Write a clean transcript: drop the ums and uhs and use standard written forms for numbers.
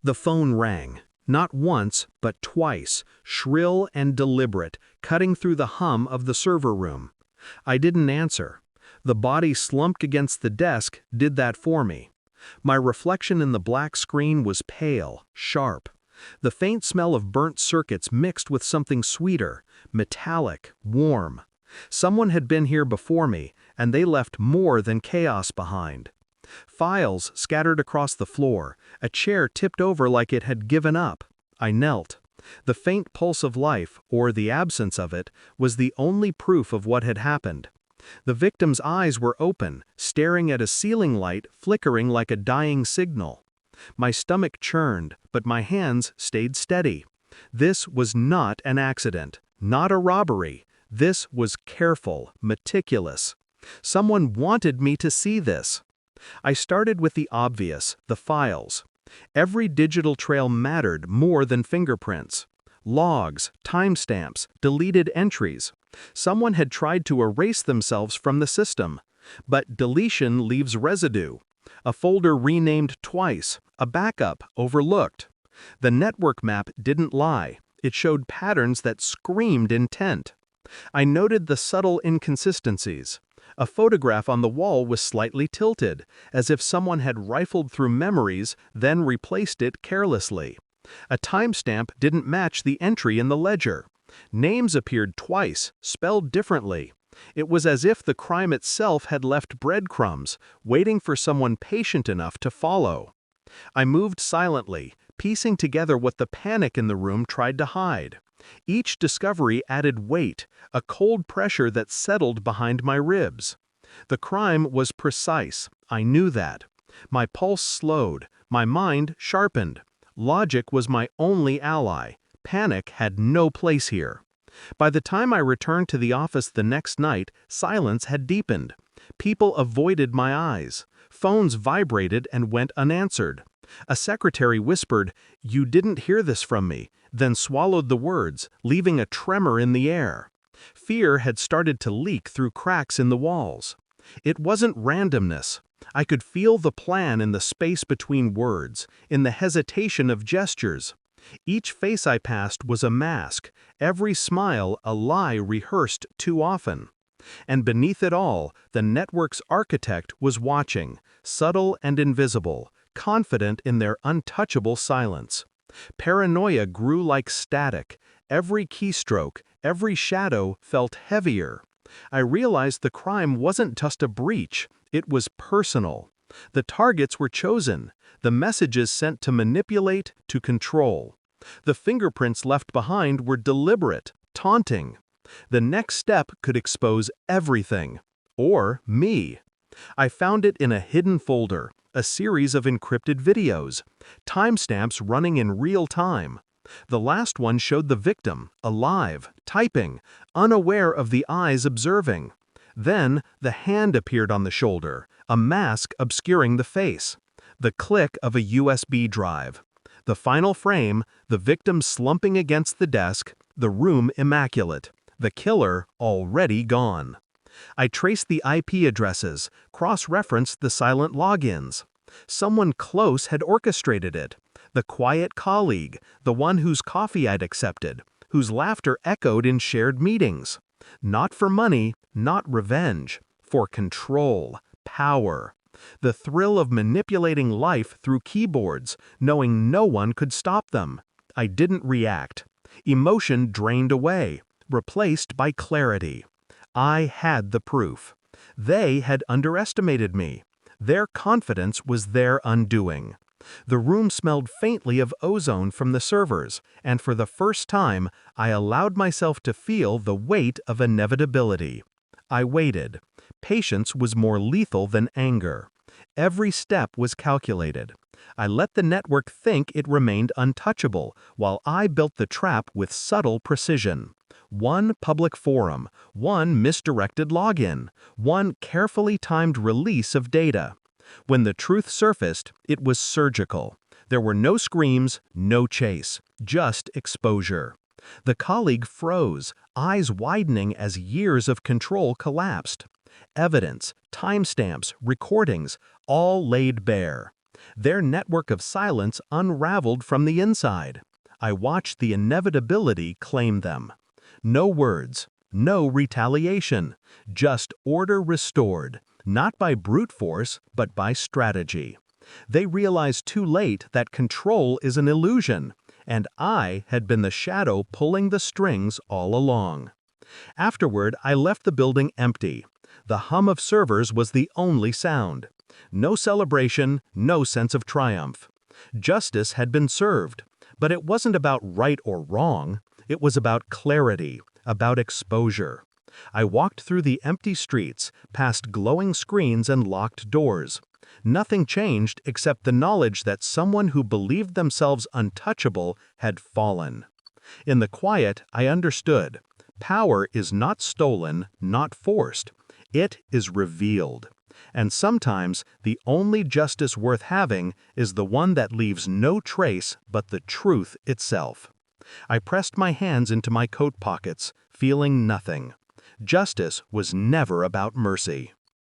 The phone rang. Not once, but twice, shrill and deliberate, cutting through the hum of the server room. I didn't answer. The body slumped against the desk did that for me. My reflection in the black screen was pale, sharp. The faint smell of burnt circuits mixed with something sweeter, metallic, warm. Someone had been here before me, and they left more than chaos behind. Files scattered across the floor, a chair tipped over like it had given up. I knelt. The faint pulse of life, or the absence of it, was the only proof of what had happened. The victim's eyes were open, staring at a ceiling light flickering like a dying signal. My stomach churned, but my hands stayed steady. This was not an accident, not a robbery. This was careful, meticulous. Someone wanted me to see this. I started with the obvious, the files. Every digital trail mattered more than fingerprints. Logs, timestamps, deleted entries. Someone had tried to erase themselves from the system. But deletion leaves residue. A folder renamed twice, a backup overlooked. The network map didn't lie. It showed patterns that screamed intent. I noted the subtle inconsistencies. A photograph on the wall was slightly tilted, as if someone had rifled through memories, then replaced it carelessly. A timestamp didn't match the entry in the ledger. Names appeared twice, spelled differently. It was as if the crime itself had left breadcrumbs, waiting for someone patient enough to follow. I moved silently, piecing together what the panic in the room tried to hide. Each discovery added weight, a cold pressure that settled behind my ribs. The crime was precise, I knew that. My pulse slowed, my mind sharpened. Logic was my only ally. Panic had no place here. By the time I returned to the office the next night, silence had deepened. People avoided my eyes. Phones vibrated and went unanswered. A secretary whispered, "You didn't hear this from me," then swallowed the words, leaving a tremor in the air. Fear had started to leak through cracks in the walls. It wasn't randomness. I could feel the plan in the space between words, in the hesitation of gestures. Each face I passed was a mask, every smile a lie rehearsed too often. And beneath it all, the network's architect was watching, subtle and invisible, confident in their untouchable silence. Paranoia grew like static. Every keystroke, every shadow felt heavier. I realized the crime wasn't just a breach, it was personal. The targets were chosen, the messages sent to manipulate, to control. The fingerprints left behind were deliberate, taunting. The next step could expose everything. Or me. I found it in a hidden folder, a series of encrypted videos, timestamps running in real time. The last one showed the victim, alive, typing, unaware of the eyes observing. Then, the hand appeared on the shoulder, a mask obscuring the face. The click of a USB drive. The final frame, the victim slumping against the desk, the room immaculate. The killer already gone. I traced the IP addresses, cross-referenced the silent logins. Someone close had orchestrated it. The quiet colleague, the one whose coffee I'd accepted, whose laughter echoed in shared meetings. Not for money, not revenge, for control, power. The thrill of manipulating life through keyboards, knowing no one could stop them. I didn't react. Emotion drained away, replaced by clarity. I had the proof. They had underestimated me. Their confidence was their undoing. The room smelled faintly of ozone from the servers, and for the first time, I allowed myself to feel the weight of inevitability. I waited. Patience was more lethal than anger. Every step was calculated. I let the network think it remained untouchable, while I built the trap with subtle precision. One public forum, one misdirected login, one carefully timed release of data. When the truth surfaced, it was surgical. There were no screams, no chase, just exposure. The colleague froze, eyes widening as years of control collapsed. Evidence, timestamps, recordings, all laid bare. Their network of silence unraveled from the inside. I watched the inevitability claim them. No words, no retaliation, just order restored, not by brute force, but by strategy. They realized too late that control is an illusion, and I had been the shadow pulling the strings all along. Afterward, I left the building empty. The hum of servers was the only sound. No celebration, no sense of triumph. Justice had been served, but it wasn't about right or wrong. It was about clarity, about exposure. I walked through the empty streets, past glowing screens and locked doors. Nothing changed except the knowledge that someone who believed themselves untouchable had fallen. In the quiet, I understood. Power is not stolen, not forced. It is revealed. And sometimes, the only justice worth having is the one that leaves no trace but the truth itself. I pressed my hands into my coat pockets, feeling nothing. Justice was never about mercy.